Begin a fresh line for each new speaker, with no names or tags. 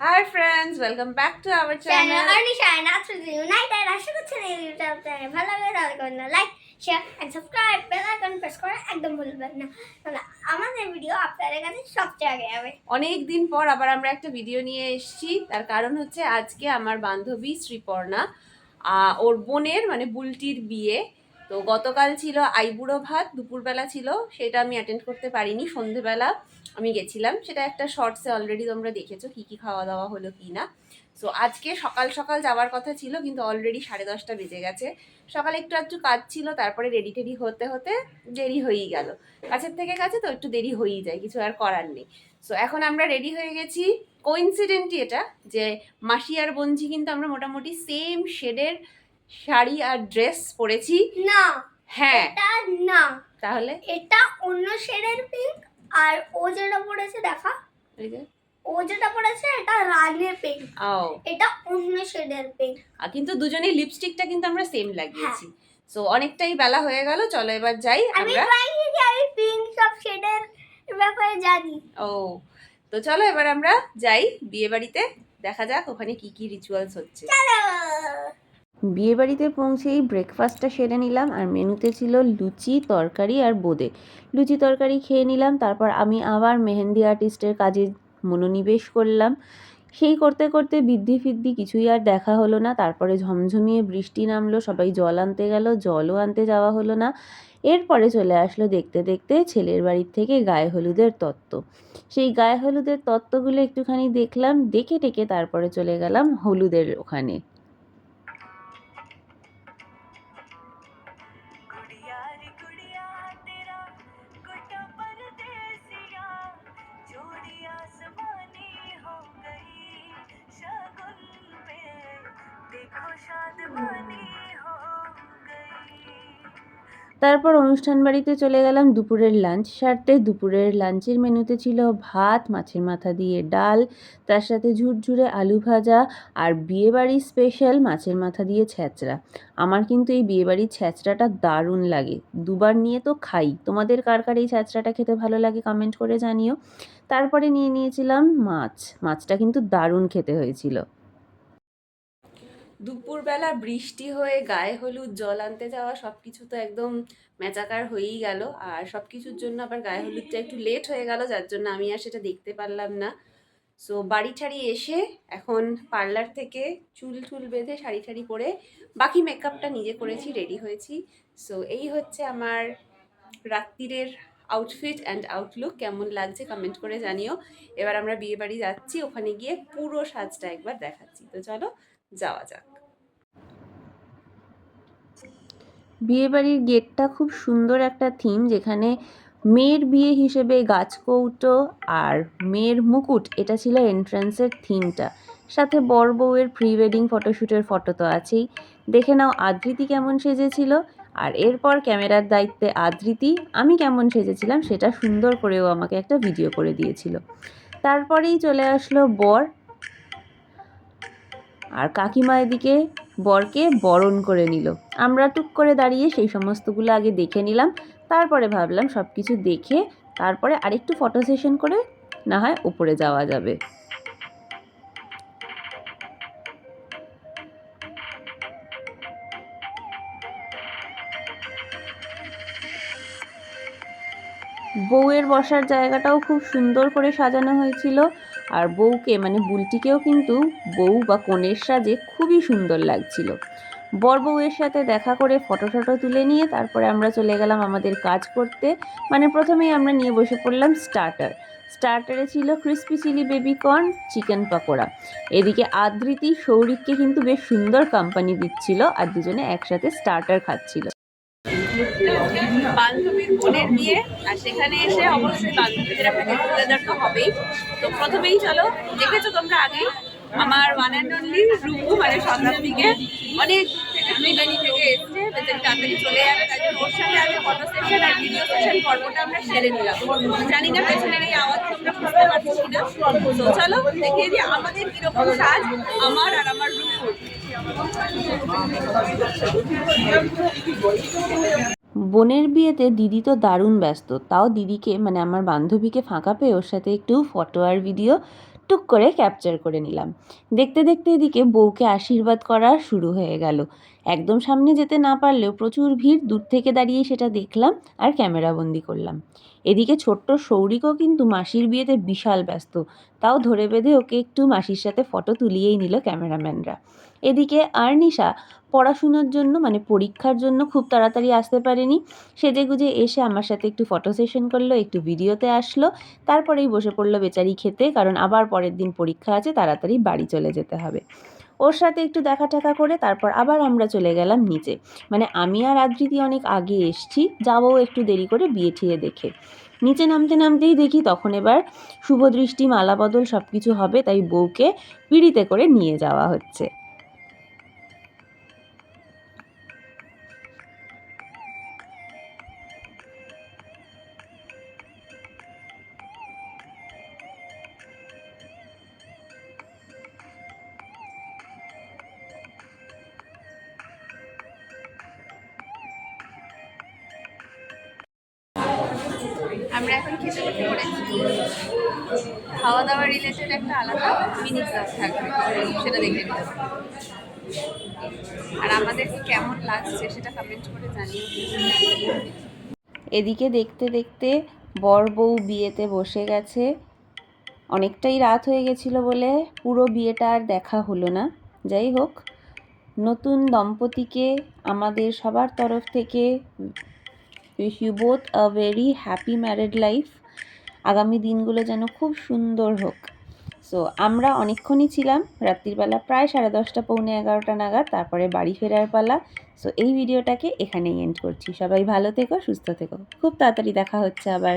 Hi friends, welcome back to our channel.
Anisha and Akshay United. আশা করছি এই ভিডিওটা ভালো লাগে তাহলে করুন like, share and subscribe, bell icon press করে একদম ভুলবেন না। তাহলে আমাদের ভিডিও আপনাদের কাছে সবচেয়ে আগে যাবে।
অনেক দিন পর আবার আমরা একটা ভিডিও নিয়ে এসেছি। তার কারণ হচ্ছে আজকে আমার বান্ধবী শ্রীপর্ণা ওর বোনের মানে বুলটির বিয়ে। তো গতকাল ছিল আইবুড়ো ভাত, দুপুরবেলা ছিল, সেটা আমি অ্যাটেন্ড করতে পারিনি। সন্ধেবেলা আমি গেছিলাম, সেটা একটা শর্টসে অলরেডি তোমরা দেখেছো কি কি খাওয়া দাওয়া হলো কি না। সো আজকে সকাল সকাল যাওয়ার কথা ছিল, কিন্তু অলরেডি 10:30 বেজে গেছে। সকালে একটু কাজ ছিল, তারপরে রেডি টেডি হতে হতে দেরি হয়েই গেল। কাছের থেকে কাছে তো একটু দেরি হয়েই যায়, কিছু আর করার নেই। সো এখন আমরা রেডি হয়ে গেছি। কোইন্সিডেন্টই এটা যে মাসি আর বোনঝি কিন্তু আমরা মোটামুটি সেম শেডের শাড়ি আর ড্রেস পরেছি।
না,
হ্যাঁ,
এটা না,
তাহলে
এটা অন্য শেডের পিঙ্ক। আর ও যেটা পরেছে দেখা, ও যেটা পরেছে এটা রানের পিঙ্ক, এটা অন্য শেডের পিঙ্ক।
কিন্তু দুজনেই লিপস্টিকটা কিন্তু আমরা সেম লাগিয়েছি। সো অনেকটাই বেলা হয়ে গেল, চলো এবার যাই আমরা।
আমি পিঙ্ক সব শেডের ব্যাপারে জানি।
তো চলো এবার আমরা যাই বিয়ে বাড়িতে, দেখা যাক ওখানে কি কি রিচুয়ালস হচ্ছে। বিয়ে বাড়িতে পৌঁছেই ব্রেকফাস্টটা সেরে নিলাম, আর মেনুতে ছিল লুচি তরকারি আর বোঁদে। লুচি তরকারি খেয়ে নিলাম, তারপর আমি আবার মেহেন্দি আর্টিস্টের কাজে মনোনিবেশ করলাম। সেই করতে করতে বৃদ্ধি ফিদ্ধি কিছুই আর দেখা হলো না। তারপরে ঝমঝমিয়ে বৃষ্টি নামলো, সবাই জল আনতে গেল, জলও আনতে যাওয়া হলো না। এরপরে চলে আসলো দেখতে দেখতে ছেলের বাড়ির থেকে গায়ে হলুদের তত্ত্ব। সেই গায়ে হলুদের তত্ত্বগুলো একটুখানি দেখলাম, দেখে টেকে তারপরে চলে গেলাম হলুদের ওখানে। তারপর অনুষ্ঠান বাড়িতে চলে গেলাম দুপুরের লাঞ্চ সারতে। দুপুরের লাঞ্চের মেনুতে ছিল ভাত, মাছের মাথা দিয়ে ডাল, তার সাথে ঝুরঝুরে আলু ভাজা, আর বিয়েবাড়ির স্পেশাল মাছের মাথা দিয়ে ছ্যাঁচড়া। আমার কিন্তু এই বিয়েবাড়ির ছ্যাঁচড়াটা দারুণ লাগে, দুবার নিয়ে তো খাই। তোমাদের কার কার এই ছ্যাঁচড়াটা খেতে ভালো লাগে কমেন্ট করে জানিও। তারপরে নিয়েছিলাম মাছটা কিন্তু দারুণ খেতে হয়েছিল। দুপুরবেলা বৃষ্টি হয়ে গায়ে হলুদ জল আনতে যাওয়া সব কিছু তো একদম ম্যাচাকার হয়েই গেল। আর সব কিছুর জন্য আবার গায়ে হলুদটা একটু লেট হয়ে গেল, যার জন্য আমি আর সেটা দেখতে পারলাম না। সো বাড়ি ঠাড়ি এসে এখন পার্লার থেকে চুল বেঁধে শাড়ি ঠাড়ি পরে বাকি মেকআপটা নিজে করেছি, রেডি হয়েছি। সো এই হচ্ছে আমার রাত্রিরের আউটফিট অ্যান্ড আউটলুক। কেমন লাগছে কমেন্ট করে জানিও। এবার আমরা বিয়ে বাড়ি যাচ্ছি, ওখানে গিয়ে পুরো সাজটা একবার দেখাচ্ছি। তো চলো যাওয়া যাক। বিয়েবাড়ির গেটটা খুব সুন্দর একটা থিম, যেখানে মেয়ের বিয়ে হিসেবে গাছকৌটো আর মেয়ের মুকুট, এটা ছিল এন্ট্রান্সের থিমটা। সাথে বর বউয়ের প্রি ওয়েডিং ফটোশ্যুটের ফটো তো আছেই। দেখে নাও আদ্রিতি কেমন সেজেছিল, আর এরপর ক্যামেরার দায়িত্বে আদ্রিতি, আমি কেমন সেজেছিলাম সেটা সুন্দর করেও আমাকে একটা ভিডিও করে দিয়েছিল। তারপরেই চলে আসলো বর, আর কাকিমা এদিকে বরকে বরণ করে নিল। আমরা টুক করে দাঁড়িয়ে সেই সমস্তগুলো আগে দেখে নিলাম, তারপরে ভাবলাম সব কিছু দেখে তারপরে আরেকটু ফটো সেশন করে না হয় উপরে যাওয়া যাবে। বউয়ের বসার জায়গাটাও খুব সুন্দর করে সাজানো হয়েছিল, আর বউকে মানে বুলটিকেও কিন্তু বউ বা কনের সাজে খুবই সুন্দর লাগছিল। বর বউয়ের সাথে দেখা করে ফটো তুলে নিয়ে তারপরে আমরা চলে গেলাম আমাদের কাজ করতে। মানে প্রথমেই আমরা নিয়ে বসে পড়লাম স্টার্টারে ছিল crispy chilli baby corn, chicken pakora. এদিকে আদ্রিতি সৌরিককে কিন্তু বেশ সুন্দর কোম্পানি দিচ্ছিল, আর দুজনে একসাথে স্টার্টার খাচ্ছিল। বান্ধবীর বোনের বিয়ে, আর সেখানে এসে অবশ্যই বান্ধবীদের একটা গেট টুগেদার তো হবেই। তো প্রথমেই চলো, দেখেছো তোমরা আগেই আমার ওয়ান অ্যান্ড অনলি রূপু মানে শতাব্দীকে অনেক প্রিভেনি থেকে এসছে, বেচারি তাড়াতাড়ি চলে যাবে, তাই জন্য ওর সাথে আগে ফটো সেশন আর ভিডিও সেশন পর্বটা আমরা সেরে নিলাম। জানি না পেছনের এই আওয়াজ তোমরা বুঝতে পারছি কিনা। তো চলো দেখিয়ে দিই আমাদের কিরকম সাজ, আমার আর আমার রূপুর। বোনের বিয়েতে দিদি তো দারুণ ব্যস্ত, তাও দিদিকে মানে আমার বান্ধবীকে ফাঁকা পেয়ে ওর সাথে একটু ফটো আর ভিডিও
টুক করে ক্যাপচার করে নিলাম। দেখতে দেখতে এদিকে বউকে আশীর্বাদ করা শুরু হয়ে গেল। একদম সামনে যেতে না পারলেও প্রচুর ভিড়, দূর থেকে দাঁড়িয়ে সেটা দেখলাম আর ক্যামেরাবন্দি করলাম। এদিকে ছোট্ট সৌরিকও কিন্তু মাসির বিয়েতে বিশাল ব্যস্ত, তাও ধরে বেঁধে ওকে একটু মাসির সাথে ফটো তুলিয়েই নিল ক্যামেরাম্যানরা। এদিকে আর্নিশা পড়াশুনোর জন্য মানে পরীক্ষার জন্য খুব তাড়াতাড়ি আসতে পারেনি, সেজেগুজে এসে আমার সাথে একটু ফটো সেশন করলো, একটু ভিডিওতে আসলো, তারপরেই বসে পড়লো বেচারি খেতে, কারণ আবার পরের দিন পরীক্ষা আছে, তাড়াতাড়ি বাড়ি চলে যেতে হবে। ওর সাথে একটু দেখা টাকা করে তারপর আবার আমরা চলে গেলাম নিচে, মানে আমি আর আদ্রিতি অনেক আগে এসছি, যাবো একটু দেরি করে বিয়ে ঠিয়ে দেখে। নিচে নামতে নামতেই দেখি তখন এবার শুভদৃষ্টি, মালা বদল সব কিছু হবে, তাই বউকে পিঁড়িতে করে নিয়ে যাওয়া হচ্ছে।
আমরা এখন খেতে বসে পড়েছি। খাওয়া দাওয়া রিলেটেড একটা আলাদা মিনি ক্লাস থাকবে, সেটা দেখে নিতে হবে। আর আমাদেরকে কেমন লাগছে সেটা কমেন্ট করে জানিও।
এদিকে দেখতে দেখতে বর বউ বিয়েতে বসে গেছে। অনেকটাই রাত হয়ে গেছিলো বলে পুরো বিয়েটা আর দেখা হলো না। যাই হোক, নতুন দম্পতিকে আমাদের সবার তরফ থেকে wish you both a very happy married life. আগামী দিনগুলো যেন খুব সুন্দর হোক। সো আমরা অনেকক্ষণই ছিলাম, রাত্রিবেলা প্রায় 10:30 পৌনে 11টা নাগাদ, তারপরে বাড়ি ফেরার পালা। সো এই ভিডিওটাকে এখানেই এন্ড করছি। সবাই ভালো থেকো, সুস্থ থেকো, খুব তাড়াতাড়ি দেখা হচ্ছে আবার।